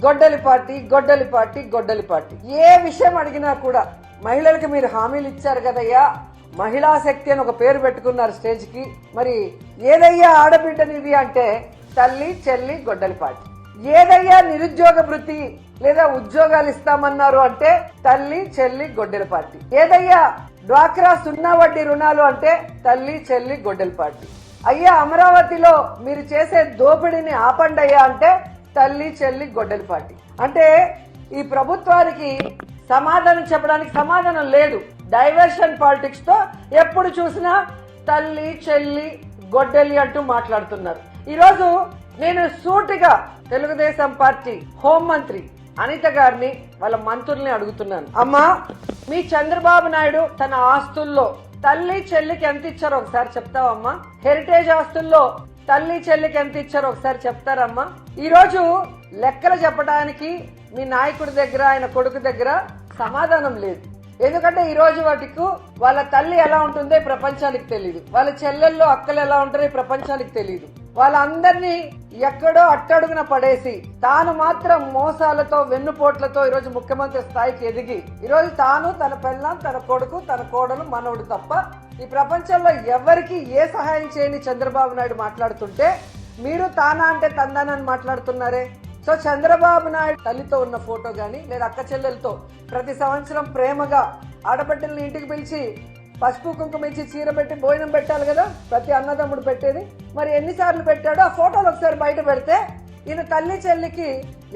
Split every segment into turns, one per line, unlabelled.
గొడ్డలి పార్టీ గొడ్డలి పార్టీ గొడ్డలి పార్టీ. ఏ విషయం అడిగినా కూడా మహిళలకు మీరు హామీలు ఇచ్చారు కదయ్యా, మహిళా శక్తి అని ఒక పేరు పెట్టుకున్నారు స్టేజ్ కి. మరి ఏదయ్యా ఆడబిడ్డనిది అంటే తల్లి చెల్లి గొడ్డలి పార్టీ. ఏదయ్యా నిరుద్యోగ భృతి లేదా ఉద్యోగాలు ఇస్తామన్నారు అంటే తల్లి చెల్లి గొడ్డలి పార్టీ. ఏదయ్యా డ్వాక్రా 0 వడ్డీ రుణాలు అంటే తల్లి చెల్లి గొడ్డలి పార్టీ. అయ్యా అమరావతిలో మీరు చేసే దోపిడీని ఆపండయ్యా అంటే తల్లి చెల్లి గొడ్డలి పార్టీ. అంటే ఈ ప్రభుత్వానికి సమాధానం చెప్పడానికి సమాధానం లేదు. డైవర్షన్ పాలిటిక్స్ తో ఎప్పుడు చూసినా తల్లి చెల్లి గొడ్డలి అంటూ మాట్లాడుతున్నారు. ఈరోజు నేను సూటిగా తెలుగుదేశం పార్టీ హోంమంత్రి అనిత గారిని వాళ్ళ మంత్రుల్ని అడుగుతున్నాను. అమ్మా, మీ చంద్రబాబు నాయుడు తన ఆస్తుల్లో తల్లి చెల్లికి ఎంత ఇచ్చారో ఒకసారి చెప్తావమ్మా? హెరిటేజ్ ఆస్తుల్లో తల్లి చెల్లికి ఎంత ఇచ్చారో ఒకసారి చెప్తారమ్మా? ఈ రోజు లెక్కలు చెప్పడానికి మీ నాయకుడి దగ్గర ఆయన కొడుకు దగ్గర సమాధానం లేదు. ఎందుకంటే ఈ రోజు వాటికి వాళ్ళ తల్లి ఎలా ఉంటుందో ప్రపంచానికి తెలియదు, వాళ్ళ చెల్లెల్లో అక్కలు ఎలా ఉంటారో ప్రపంచానికి తెలియదు. వాళ్ళందరినీ ఎక్కడో అట్టడుగున పడేసి తాను మాత్రం మోసాలతో వెన్నుపోట్లతో ఈరోజు ముఖ్యమంత్రి స్థాయికి ఎదిగి ఈరోజు తాను తన పెళ్ళాం తన కొడుకు తన కోడలు మనవుడు తప్ప ఈ ప్రపంచంలో ఎవరికి ఏ సహాయం చేయని చంద్రబాబు నాయుడు మాట్లాడుతుంటే మీరు తానా అంటే తందానని మాట్లాడుతున్నారే. సో చంద్రబాబు నాయుడు తల్లితో ఉన్న ఫోటో గాని లేదా అక్క చెల్లెలతో ప్రతి సంవత్సరం ప్రేమగా ఆడబిడ్డల్ని ఇంటికి పిలిచి పసుపు కుంకుమ ఇచ్చి చీర పెట్టి భోజనం పెట్టాలి కదా ప్రతి అన్నదమ్ముడు పెట్టేది. మరి ఎన్నిసార్లు పెట్టాడో ఆ ఫోటోలు ఒకసారి బయట పెడితే ఈయన తల్లి చెల్లికి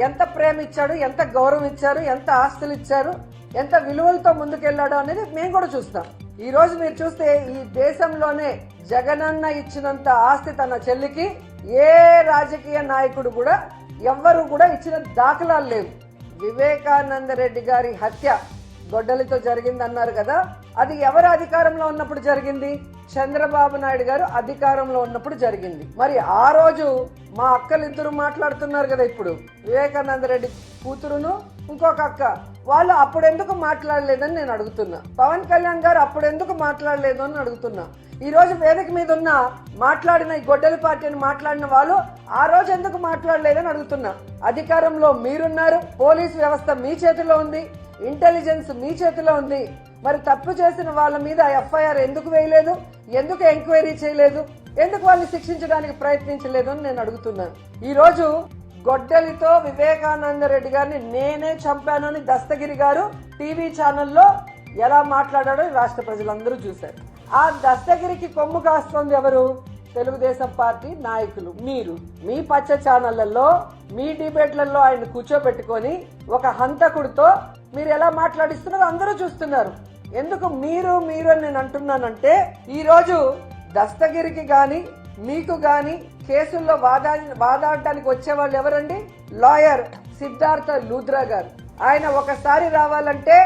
ఎంత ప్రేమ ఇచ్చాడు, ఎంత గౌరవం ఇచ్చారు, ఎంత ఆస్తులు ఇచ్చారు, ఎంత విలువలతో ముందుకెళ్లాడు అనేది మేము కూడా చూస్తాం. ఈ రోజు మీరు చూస్తే ఈ దేశంలోనే జగనన్న ఇచ్చినంత ఆస్తి తన చెల్లికి ఏ రాజకీయ నాయకుడు కూడా ఎవ్వరు కూడా ఇచ్చిన దాఖలాలు లేవు. వివేకానంద రెడ్డి గారి హత్య గొడ్డలితో జరిగింది అన్నారు కదా, అది ఎవరు అధికారంలో ఉన్నప్పుడు జరిగింది? చంద్రబాబు నాయుడు గారు అధికారంలో ఉన్నప్పుడు జరిగింది. మరి ఆ రోజు మా అక్కలిద్దరు మాట్లాడుతున్నారు కదా, ఇప్పుడు వివేకానంద రెడ్డి కూతురును ఇంకొక అక్క, వాళ్ళు అప్పుడెందుకు మాట్లాడలేదని నేను అడుగుతున్నా. పవన్ కళ్యాణ్ గారు అప్పుడెందుకు మాట్లాడలేదు అని అడుగుతున్నా. ఈ రోజు వేదిక మీద ఉన్న మాట్లాడిన ఈ గొడ్డలి పార్టీని మాట్లాడిన వాళ్ళు ఆ రోజు ఎందుకు మాట్లాడలేదని అడుగుతున్నా. అధికారంలో మీరున్నారు, పోలీసు వ్యవస్థ మీ చేతిలో ఉంది, ఇంటెలిజెన్స్ మీ చేతిలో ఉంది. మరి తప్పు చేసిన వాళ్ళ మీద ఎఫ్ఐఆర్ ఎందుకు వేయలేదు, ఎందుకు ఎంక్వైరీ చేయలేదు, ఎందుకు వాళ్ళని శిక్షించడానికి ప్రయత్నించలేదు అని నేను అడుగుతున్నాను. ఈ రోజు గొడ్డలితో వివేకానంద రెడ్డి గారిని నేనే చంపాను అని దస్తగిరి గారు టీవీ ఛానల్లో ఎలా మాట్లాడాడో రాష్ట్ర ప్రజలందరూ చూశారు. ఆ దస్తగిరికి కొమ్ము కాస్తోంది ఎవరు? తెలుగుదేశం పార్టీ నాయకులు. మీరు మీ పచ్చ ఛానళ్లలో మీ డిబేట్లలో ఆయన కూర్చోబెట్టుకొని ఒక హంతకుడితో మీరు ఎలా మాట్లాడిస్తున్నారో అందరూ చూస్తున్నారు. ఎందుకు మీరు మీరు అని నేను అంటున్నానంటే ఈ రోజు దస్తగిరికి గాని మీకు గాని కేసుల్లో వాదాడటానికి వచ్చే వాళ్ళు ఎవరండి? లాయర్ సిద్ధార్థ లూథ్రా గారు. ఆయన ఒకసారి రావాలంటే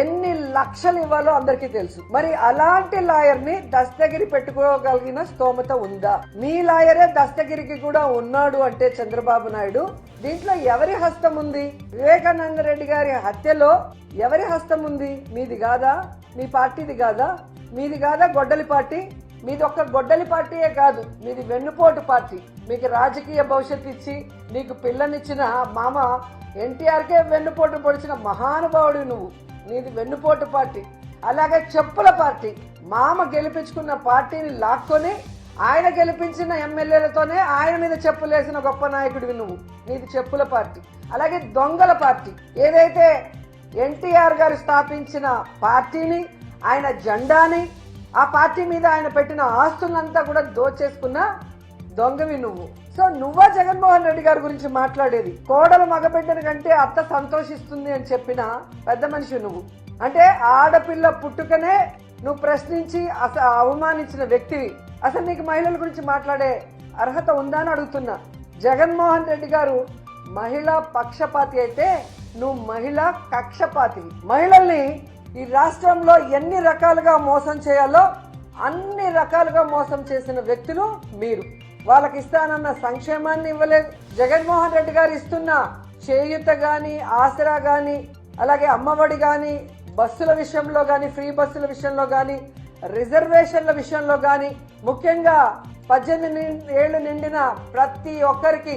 ఎన్ని లక్షలు ఇవ్వాలో అందరికీ తెలుసు. మరి అలాంటి లాయర్ ని దస్తగిరి పెట్టుకోగలిగిన స్తోమత ఉందా? మీ లాయరే దస్తగిరికి కూడా ఉన్నాడు అంటే చంద్రబాబు నాయుడు, దీంట్లో ఎవరి హస్తం ఉంది? వివేకానంద రెడ్డి గారి హత్యలో ఎవరి హస్తం ఉంది? మీది కాదా? మీ పార్టీది కాదా? మీది కాదా గొడ్డలి పార్టీ? మీది ఒక్క గొడ్డలి పార్టీయే కాదు, మీది వెన్నుపోటు పార్టీ. మీకు రాజకీయ భవిష్యత్తు ఇచ్చి నీకు పిల్లనిచ్చిన మామ ఎన్టీఆర్కే వెన్నుపోటు పొడిచిన మహానుభావుడు నువ్వు. నీది వెన్నుపోటు పార్టీ. అలాగే చెప్పుల పార్టీ. మామ గెలిపించుకున్న పార్టీని లాక్కొని ఆయన గెలిపించిన ఎమ్మెల్యేలతోనే ఆయన మీద చెప్పులేసిన గొప్ప నాయకుడివి నువ్వు. నీది చెప్పుల పార్టీ. అలాగే దొంగల పార్టీ. ఏదైతే ఎన్టీఆర్ గారు స్థాపించిన పార్టీని, ఆయన జెండాని, ఆ పార్టీ మీద ఆయన పెట్టిన ఆస్తులంతా కూడా దోచేసుకున్న దొంగవి నువ్వు. సో నువ్వా జగన్మోహన్ రెడ్డి గారి గురించి మాట్లాడేది? కోడలు మగబిడ్డని కంటే అత్త సంతోషిస్తుంది అని చెప్పిన పెద్ద మనిషి నువ్వు. అంటే ఆడపిల్ల పుట్టుకనే నువ్వు ప్రశ్నించి అవమానించిన వ్యక్తివి. అసలు నీకు మహిళల గురించి మాట్లాడే అర్హత ఉందా అని అడుగుతున్నా. జగన్మోహన్ రెడ్డి గారు మహిళా పక్షపాతి అయితే నువ్వు మహిళా కక్షపాతివి. మహిళల్ని ఈ రాష్ట్రంలో ఎన్ని రకాలుగా మోసం చేయాలో అన్ని రకాలుగా మోసం చేసిన వ్యక్తులు మీరు. వాళ్ళకి ఇస్తానన్న సంక్షేమాన్ని ఇవ్వలేదు. జగన్మోహన్ రెడ్డి గారు ఇస్తున్న చేయూత గాని, ఆసరా గాని, అలాగే అమ్మఒడి గాని, బస్సుల విషయంలో గాని, ఫ్రీ బస్సుల విషయంలో గాని, రిజర్వేషన్ల విషయంలో గాని, ముఖ్యంగా 18 ఏళ్లు నిండిన ప్రతి ఒక్కరికి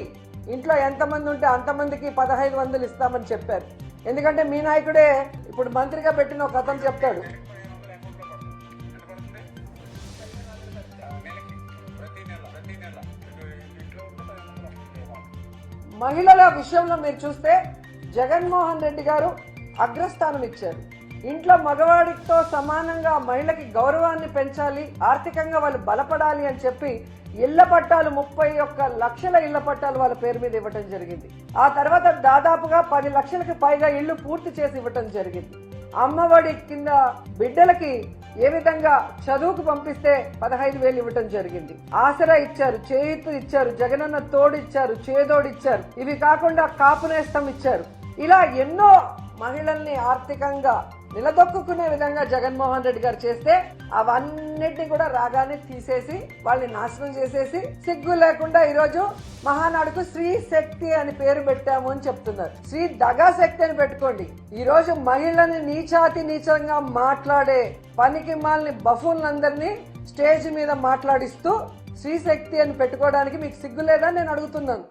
ఇంట్లో ఎంతమంది ఉంటే అంతమందికి 1500 ఇస్తామని చెప్పారు. ఎందుకంటే మీ నాయకుడే ఇప్పుడు మంత్రిగా పెట్టిన ఒక అతను చెప్తాడు. మహిళల విషయంలో మీరు చూస్తే జగన్మోహన్ రెడ్డి గారు అగ్రస్థానం ఇచ్చారు. ఇంట్లో మగవాడితో సమానంగా మహిళకి గౌరవాన్ని పెంచాలి, ఆర్థికంగా వాళ్ళు బలపడాలి అని చెప్పి ఇళ్ల పట్టాలు 31 లక్షల ఇళ్ల పట్టాలు వాళ్ళ పేరు మీద ఇవ్వటం జరిగింది. ఆ తర్వాత దాదాపుగా 10 లక్షలకు పైగా ఇళ్లు పూర్తి చేసి ఇవ్వటం జరిగింది. అమ్మఒడి కింద బిడ్డలకి ఏ విధంగా చదువుకు పంపిస్తే 15,000 ఇవ్వటం జరిగింది. ఆసరా ఇచ్చారు, చేయూత ఇచ్చారు, జగనన్న తోడు ఇచ్చారు, చేదోడు ఇచ్చారు. ఇవి కాకుండా కాపు నేస్తం ఇచ్చారు. ఇలా ఎన్నో మహిళల్ని ఆర్థికంగా నిలదొక్కునే విధంగా జగన్మోహన్ రెడ్డి గారు చేస్తే అవన్నిటిని కూడా రాగానే తీసేసి వాళ్ళని నాశనం చేసేసి సిగ్గు లేకుండా ఈరోజు మహానాడుకు స్త్రీ శక్తి అని పేరు పెట్టాము అని చెప్తున్నారు. స్త్రీ దగా శక్తి అని పెట్టుకోండి. ఈ రోజు మహిళల్ని నీచాతి నీచంగా మాట్లాడే పనికి మాలిన బఫూన్లందరినీ స్టేజ్ మీద మాట్లాడిస్తూ స్త్రీ శక్తి అని పెట్టుకోవడానికి మీకు సిగ్గు లేదని నేను అడుగుతున్నాను.